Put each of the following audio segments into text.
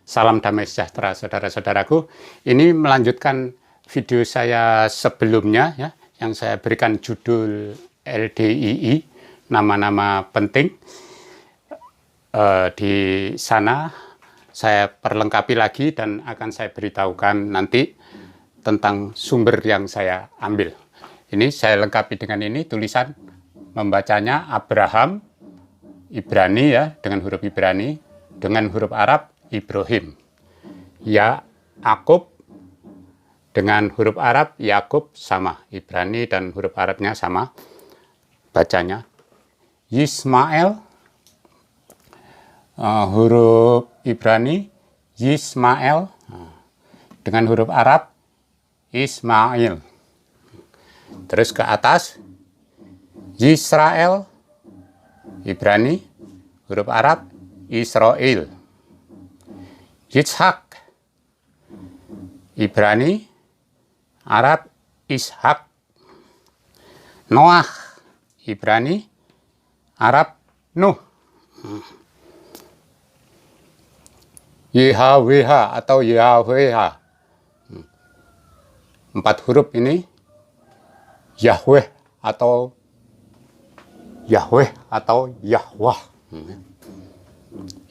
Salam damai sejahtera saudara-saudaraku. Ini melanjutkan video saya sebelumnya ya, yang saya berikan judul LDII, nama-nama penting. Di sana saya perlengkapi lagi dan akan saya beritahukan nanti tentang sumber yang saya ambil. Ini saya lengkapi dengan ini tulisan membacanya Abraham, Ibrani ya, dengan huruf Ibrani, dengan huruf Arab Ibrahim. Yakub dengan huruf Arab Yakub sama, Ibrani dan huruf Arabnya sama bacanya. Yismael huruf Ibrani Yismael dengan huruf Arab Ismail. Terus ke atas Yisrael Ibrani huruf Arab Israel. Yitzhak Ibrani Arab Ishak. Noah Ibrani Arab Nuh. YHWH atau YHWH, 4 huruf ini Yahweh atau Yahweh atau Yahwah.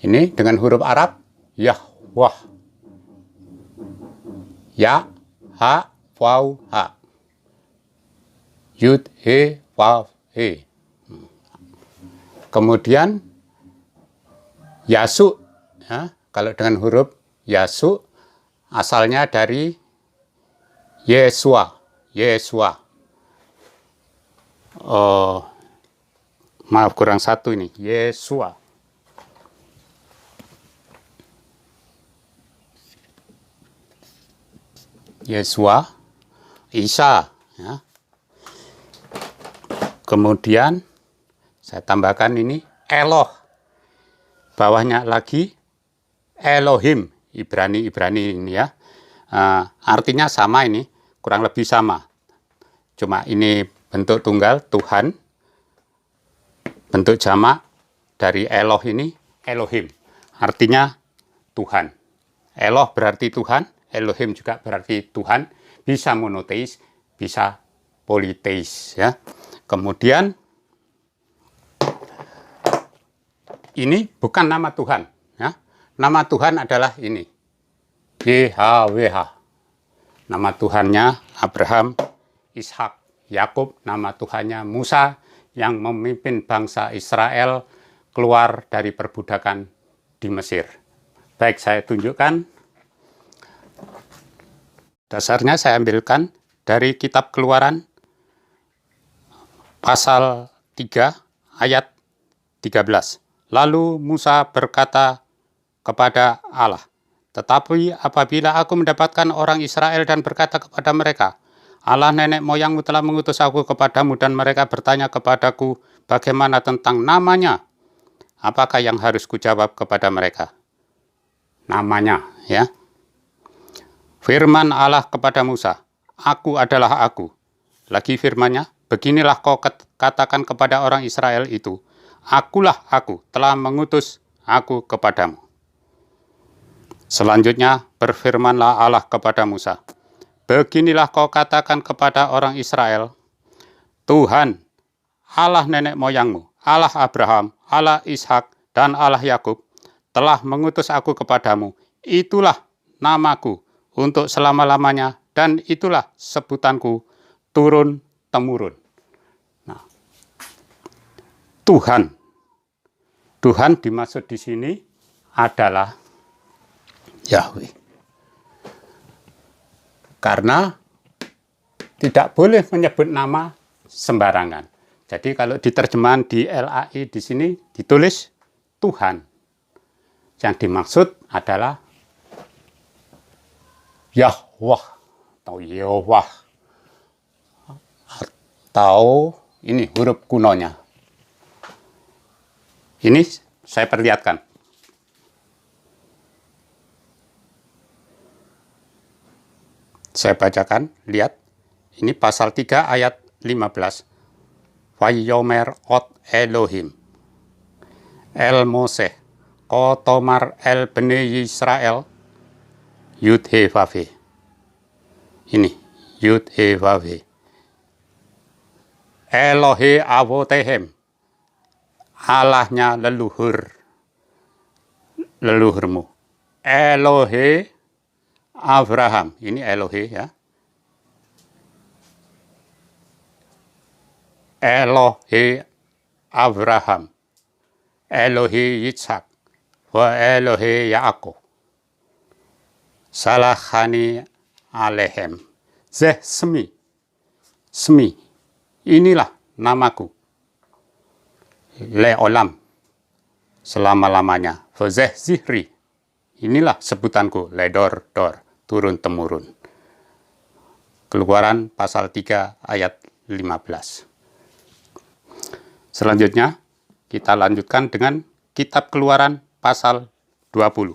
Ini dengan huruf Arab Yahwah. Ya, ha, waw, ha. Yud, he, waw, he. Kemudian Yasu, ya, kalau dengan huruf Yasu asalnya dari Yesua. Yesua. Maaf kurang satu ini. Yesua. Yesua, Isa, ya. Kemudian saya tambahkan ini Eloh, bawahnya lagi Elohim, Ibrani ini ya. Artinya sama ini, kurang lebih sama. Cuma ini bentuk tunggal Tuhan, bentuk jamak dari Eloh ini Elohim, artinya Tuhan. Eloh berarti Tuhan. Elohim juga berarti Tuhan, bisa monoteis, bisa politeis ya. Kemudian ini bukan nama Tuhan ya. Nama Tuhan adalah ini YHWH. Nama Tuhannya Abraham, Ishak, Yakub. Nama Tuhannya Musa yang memimpin bangsa Israel keluar dari perbudakan di Mesir. Baik, saya tunjukkan. Dasarnya saya ambilkan dari kitab Keluaran pasal 3 ayat 13. Lalu Musa berkata kepada Allah, "Tetapi apabila aku mendapatkan orang Israel dan berkata kepada mereka, Allah nenek moyangmu telah mengutus aku kepadamu dan mereka bertanya kepadaku bagaimana tentang namanya, apakah yang harus kujawab kepada mereka?" Namanya ya. Firman Allah kepada Musa, "Aku adalah aku." Lagi firmannya, "Beginilah kau katakan kepada orang Israel itu, Akulah aku, telah mengutus aku kepadamu." Selanjutnya berfirmanlah Allah kepada Musa, "Beginilah kau katakan kepada orang Israel, Tuhan, Allah nenek moyangmu, Allah Abraham, Allah Ishak, dan Allah Yakub, telah mengutus aku kepadamu. Itulah namaku untuk selama-lamanya, dan itulah sebutanku turun-temurun." Nah, Tuhan dimaksud di sini adalah Yahweh. Karena tidak boleh menyebut nama sembarangan. Jadi kalau diterjemahan di LAI di sini ditulis Tuhan. Yang dimaksud adalah Yahwah atau Yehwah, atau ini huruf kunonya. Ini saya perlihatkan. Saya bacakan, lihat. Ini pasal 3 ayat 15. Vayomer ot Elohim El Moseh Kotomar el bene Yisrael, Yud He Vav He. Ini Yud He Vav He. Elohe Avotehem, Allahnya leluhurmu. Elohe Abraham, ini Elohe ya. Elohe Abraham, Elohe Yitzhak, wa Elohe Yaakov. Salahani alehem. Zeh semi. Inilah namaku. Leolam. Selama-lamanya. Fazeh zihri. Inilah sebutanku. Ledor, turun-temurun. Keluaran pasal 3 ayat 15. Selanjutnya, kita lanjutkan dengan kitab Keluaran pasal 20.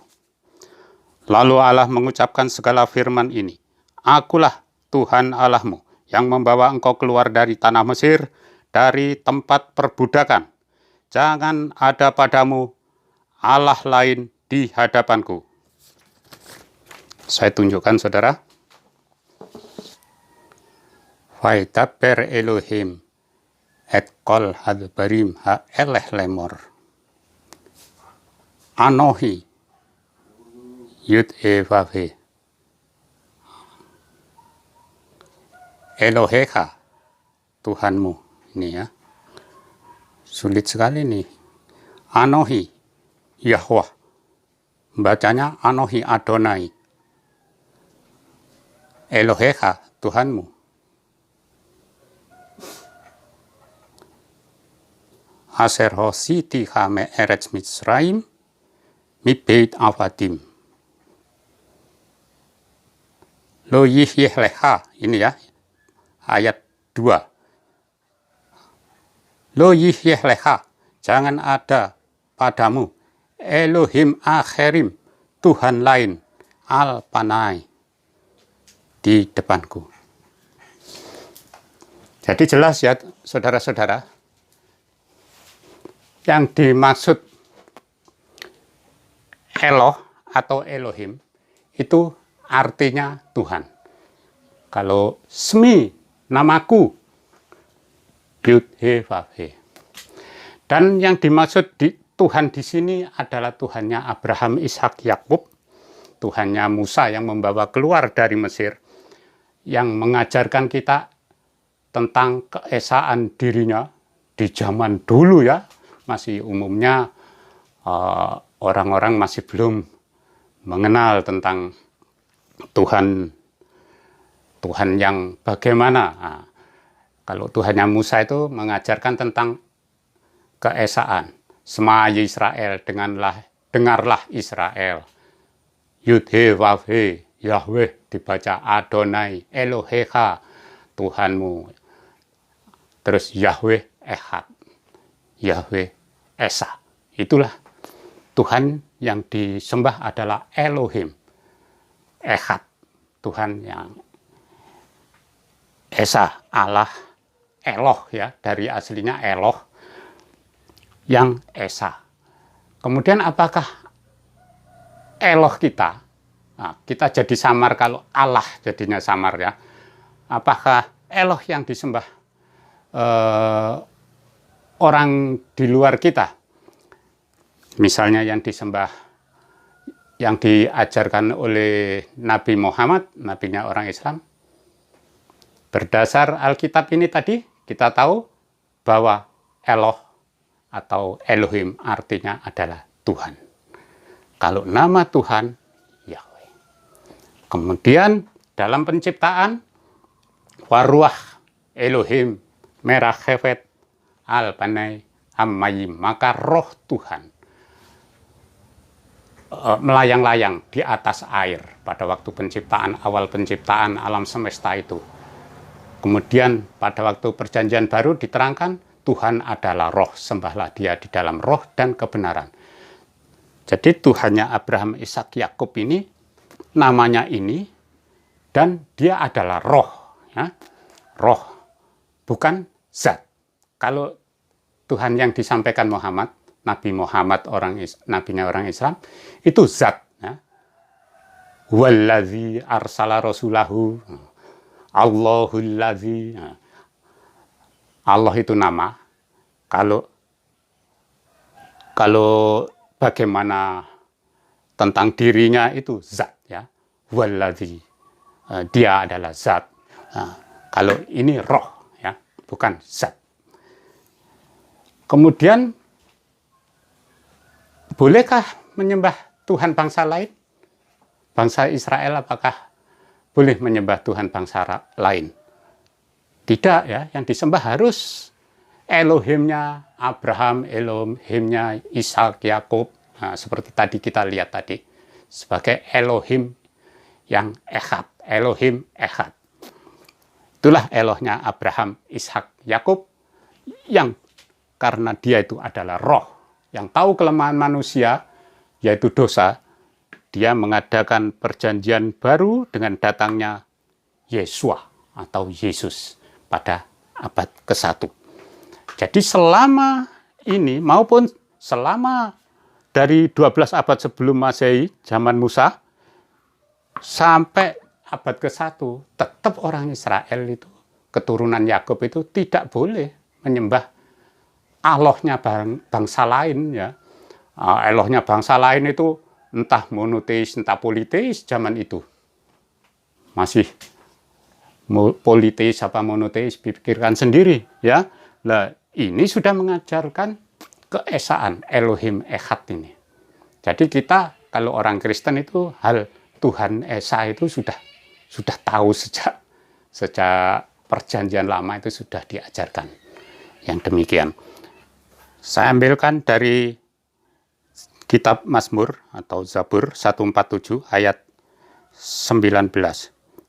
Lalu Allah mengucapkan segala firman ini. Akulah Tuhan Allahmu, yang membawa engkau keluar dari tanah Mesir, dari tempat perbudakan. Jangan ada padamu Allah lain di hadapanku. Saya tunjukkan, saudara. Vaidaber Elohim et kol hadbarim ha eleh lemor. Anohi Yud He Vav He. Elohecha, Tuhanmu. Ini ya. Sulit sekali nih. Anohi, Yahweh. Bacanya Anohi Adonai. Elohecha, Tuhanmu. Aser hositi hame eretz Mitzrayim, mi beit avadim. Lo yihyeh leha, ini ya. Ayat 2. Lo yihyeh leha, jangan ada padamu Elohim akherim, Tuhan lain, al-panai, di depanku. Jadi jelas ya, saudara-saudara, yang dimaksud Eloh atau Elohim itu artinya Tuhan. Kalau semi, namaku, Yud He Vav He. Dan yang dimaksud Tuhan di sini adalah Tuhannya Abraham, Ishak, Yakub, Tuhannya Musa yang membawa keluar dari Mesir, yang mengajarkan kita tentang keesaan dirinya di zaman dulu ya. Masih umumnya orang-orang masih belum mengenal tentang Tuhan yang bagaimana. Nah, kalau Tuhannya Musa itu mengajarkan tentang keesaan. Sema Yisrael, dengarlah Israel. Yud He Vav He, Yahweh dibaca Adonai, Elohecha, Tuhanmu. Terus Yahweh Echad, Yahweh Esa. Itulah Tuhan yang disembah adalah Elohim, Echad, Tuhan yang Esa, Allah, Eloh ya, dari aslinya Eloh, yang Esa. Kemudian apakah Eloh kita? Nah, kita jadi samar kalau Allah jadinya samar ya. Apakah Eloh yang disembah orang di luar kita? Misalnya yang disembah, yang diajarkan oleh Nabi Muhammad, nabinya orang Islam. Berdasar Alkitab ini tadi, kita tahu bahwa Eloh atau Elohim artinya adalah Tuhan. Kalau nama Tuhan, Yahweh. Kemudian dalam penciptaan, waruah Elohim merachefet al-panai ammayim, maka roh Tuhan melayang-layang di atas air pada waktu penciptaan, awal penciptaan alam semesta itu. Kemudian pada waktu perjanjian baru diterangkan Tuhan adalah roh, sembahlah dia di dalam roh dan kebenaran. Jadi Tuhannya Abraham, Ishak, Yakub ini namanya ini, dan dia adalah roh, ya. Roh, bukan zat. Kalau Tuhan yang disampaikan Muhammad, Nabi Muhammad nabinya orang Islam itu zat, ya. Wallazi arsala rasulahu, Allahul ladzi. Allah itu nama. Kalau bagaimana tentang dirinya itu zat, ya. Wallazi, dia adalah zat. Kalau ini roh, ya, bukan zat. Kemudian bolehkah menyembah Tuhan bangsa lain? Bangsa Israel apakah boleh menyembah Tuhan bangsa lain? Tidak, ya. Yang disembah harus Elohimnya Abraham, Elohimnya Ishak, Yakub. Nah, seperti tadi kita lihat tadi, sebagai Elohim yang Echad, Elohim Echad. Itulah Elohnya Abraham, Ishak, Yakub, yang karena dia itu adalah roh, yang tahu kelemahan manusia, yaitu dosa, dia mengadakan perjanjian baru dengan datangnya Yesua atau Yesus pada abad ke-1. Jadi selama ini maupun selama dari 12 abad sebelum Masehi, zaman Musa, sampai abad ke-1, tetap orang Israel itu, keturunan Yakub itu tidak boleh menyembah Allahnya bangsa lain, ya. Allahnya bangsa lain itu entah monoteis, entah politeis zaman itu. Masih politeis apa monoteis, pikirkan sendiri, ya. Nah, ini sudah mengajarkan keesaan Elohim Echad ini. Jadi kita kalau orang Kristen itu hal Tuhan Esa itu sudah tahu sejak perjanjian lama itu sudah diajarkan yang demikian. Saya ambilkan dari kitab Mazmur atau Zabur 147 ayat 19.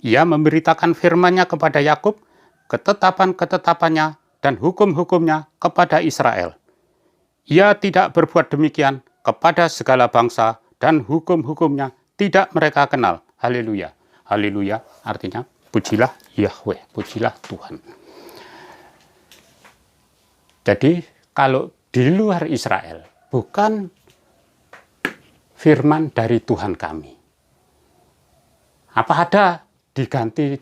Ia memberitakan firman-Nya kepada Yakub, ketetapan-ketetapannya dan hukum-hukumnya kepada Israel. Ia tidak berbuat demikian kepada segala bangsa dan hukum-hukumnya tidak mereka kenal. Haleluya. Haleluya artinya pujilah Yahweh, pujilah Tuhan. Jadi kalau di luar Israel bukan firman dari Tuhan kami. Apa ada diganti,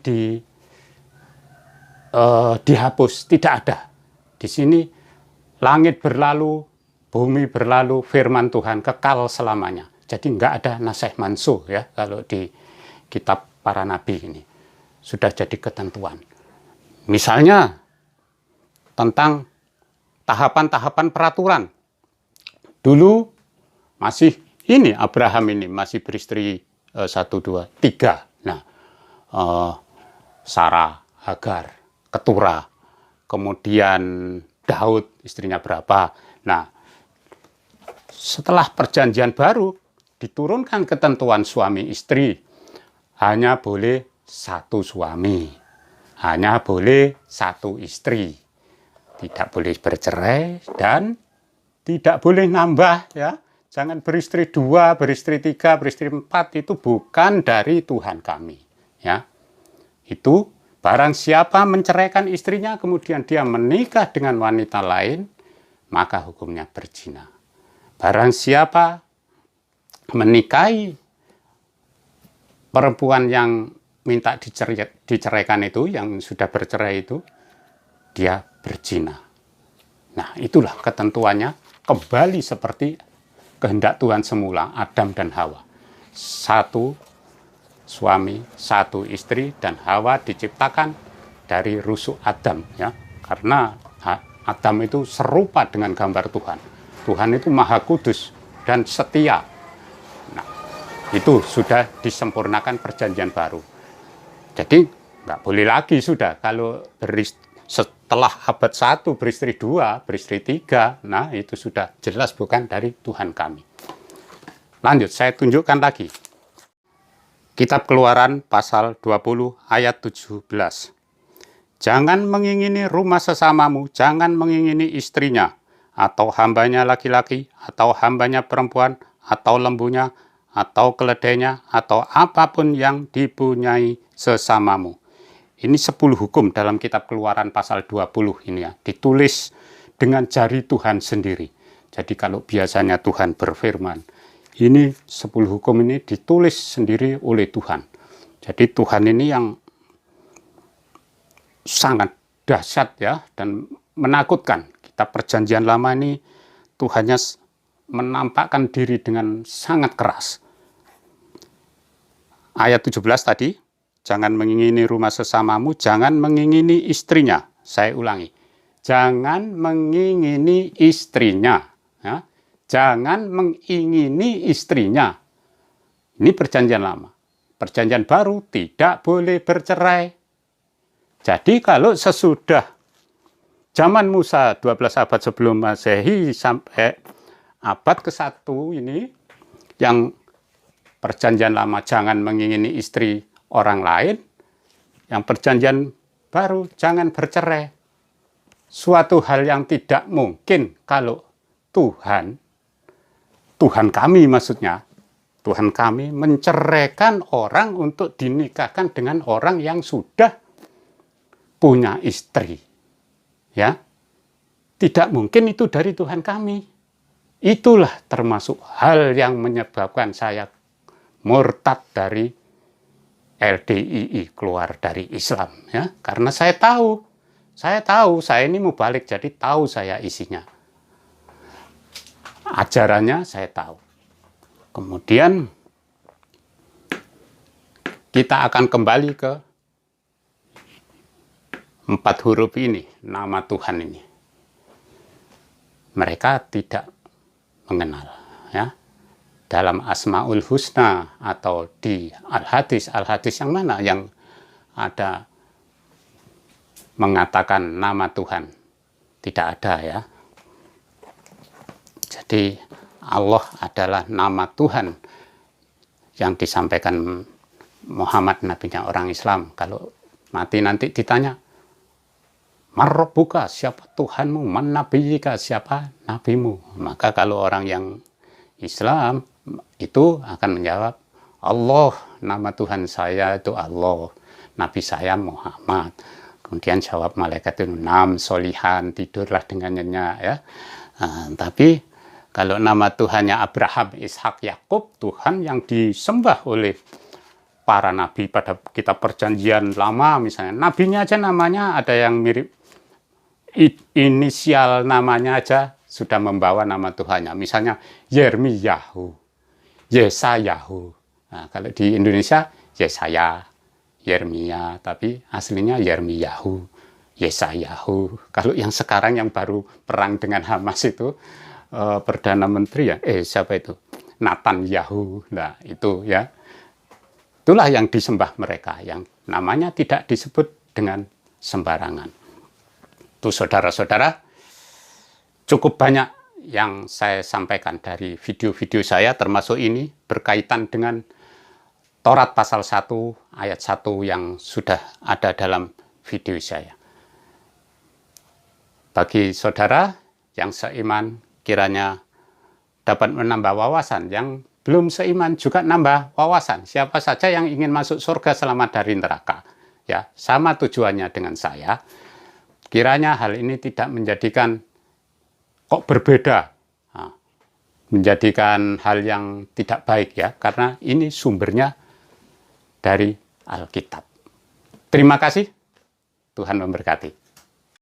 dihapus? Tidak ada. Di sini langit berlalu, bumi berlalu, firman Tuhan kekal selamanya. Jadi nggak ada nasih mansuh, ya, kalau di kitab para nabi ini. Sudah jadi ketentuan. Misalnya tentang tahapan-tahapan peraturan. Dulu masih ini Abraham ini masih beristri 1, 2, 3. Nah, Sarah, Hagar, Keturah, kemudian Daud istrinya berapa. Nah, setelah perjanjian baru diturunkan ketentuan suami istri, hanya boleh 1 suami, hanya boleh 1 istri, tidak boleh bercerai dan tidak boleh nambah, ya. Jangan beristri 2, beristri 3, beristri 4, itu bukan dari Tuhan kami, ya. Itu barang siapa menceraikan istrinya kemudian dia menikah dengan wanita lain, maka hukumnya berzina. Barang siapa menikahi perempuan yang minta diceraikan itu, yang sudah bercerai itu, dia berzina. Nah, itulah ketentuannya kembali seperti kehendak Tuhan semula, Adam dan Hawa. 1 suami, 1 istri, dan Hawa diciptakan dari rusuk Adam, ya. Karena Adam itu serupa dengan gambar Tuhan. Tuhan itu maha kudus dan setia. Nah, itu sudah disempurnakan perjanjian baru. Jadi nggak boleh lagi sudah kalau setelah abad 1 beristri 2, beristri 3, nah itu sudah jelas bukan dari Tuhan kami. Lanjut, saya tunjukkan lagi. Kitab Keluaran pasal 20 ayat 17. Jangan mengingini rumah sesamamu, jangan mengingini istrinya, atau hambanya laki-laki, atau hambanya perempuan, atau lembunya, atau keledainya, atau apapun yang dipunyai sesamamu. Ini 10 hukum dalam kitab Keluaran pasal 20 ini, ya, ditulis dengan jari Tuhan sendiri. Jadi kalau biasanya Tuhan berfirman, ini 10 hukum ini ditulis sendiri oleh Tuhan. Jadi Tuhan ini yang sangat dahsyat ya, dan menakutkan. Kita perjanjian lama ini Tuhannya menampakkan diri dengan sangat keras. Ayat 17 tadi, jangan mengingini rumah sesamamu, jangan mengingini istrinya. Saya ulangi, jangan mengingini istrinya. Ya. Jangan mengingini istrinya. Ini perjanjian lama. Perjanjian baru tidak boleh bercerai. Jadi kalau sesudah zaman Musa 12 abad sebelum Masehi sampai abad ke-1 ini, yang perjanjian lama jangan mengingini istri orang lain, yang perjanjian baru jangan bercerai. Suatu hal yang tidak mungkin kalau Tuhan kami maksudnya, Tuhan kami menceraikan orang untuk dinikahkan dengan orang yang sudah punya istri. Ya, tidak mungkin itu dari Tuhan kami. Itulah termasuk hal yang menyebabkan saya murtad dari LDII, keluar dari Islam. Ya, karena saya tahu, saya ini mau balik, jadi tahu saya isinya. Ajarannya saya tahu. Kemudian kita akan kembali ke 4 huruf ini, nama Tuhan ini. Mereka tidak mengenal, ya. Dalam Asmaul Husna atau di Al-Hadis yang mana yang ada mengatakan nama Tuhan? Tidak ada, ya. Jadi Allah adalah nama Tuhan yang disampaikan Muhammad, nabinya orang Islam. Kalau mati nanti ditanya, Marrobuka, siapa Tuhanmu? Man nabiyika, siapa nabimu? Maka kalau orang yang Islam itu akan menjawab, Allah, nama Tuhan saya itu Allah, nabi saya Muhammad. Kemudian jawab malaikat itu, nam solihan, tidurlah dengan nyenyak, ya. Tapi kalau nama Tuhannya Abraham, Ishak, Yakub, Tuhan yang disembah oleh para nabi pada kitab perjanjian lama misalnya, nabinya aja namanya ada yang mirip, inisial namanya aja sudah membawa nama Tuhannya. Misalnya Yermiyahu, Yesayahu. Nah, kalau di Indonesia Yesaya, Yermia, tapi aslinya Yermiyahu, Yesayahu. Kalau yang sekarang yang baru perang dengan Hamas itu, Perdana Menteri ya, siapa itu? Netanyahu. Nah, itu ya. Itulah yang disembah mereka, yang namanya tidak disebut dengan sembarangan. Itu saudara-saudara, cukup banyak yang saya sampaikan dari video-video saya, termasuk ini berkaitan dengan Taurat pasal 1 ayat 1 yang sudah ada dalam video saya. Bagi saudara yang seiman, kiranya dapat menambah wawasan. Yang belum seiman juga nambah wawasan. Siapa saja yang ingin masuk surga selamat dari neraka, ya, sama tujuannya dengan saya. Kiranya hal ini tidak menjadikan kok berbeda, menjadikan hal yang tidak baik, ya, karena ini sumbernya dari Alkitab. Terima kasih, Tuhan memberkati.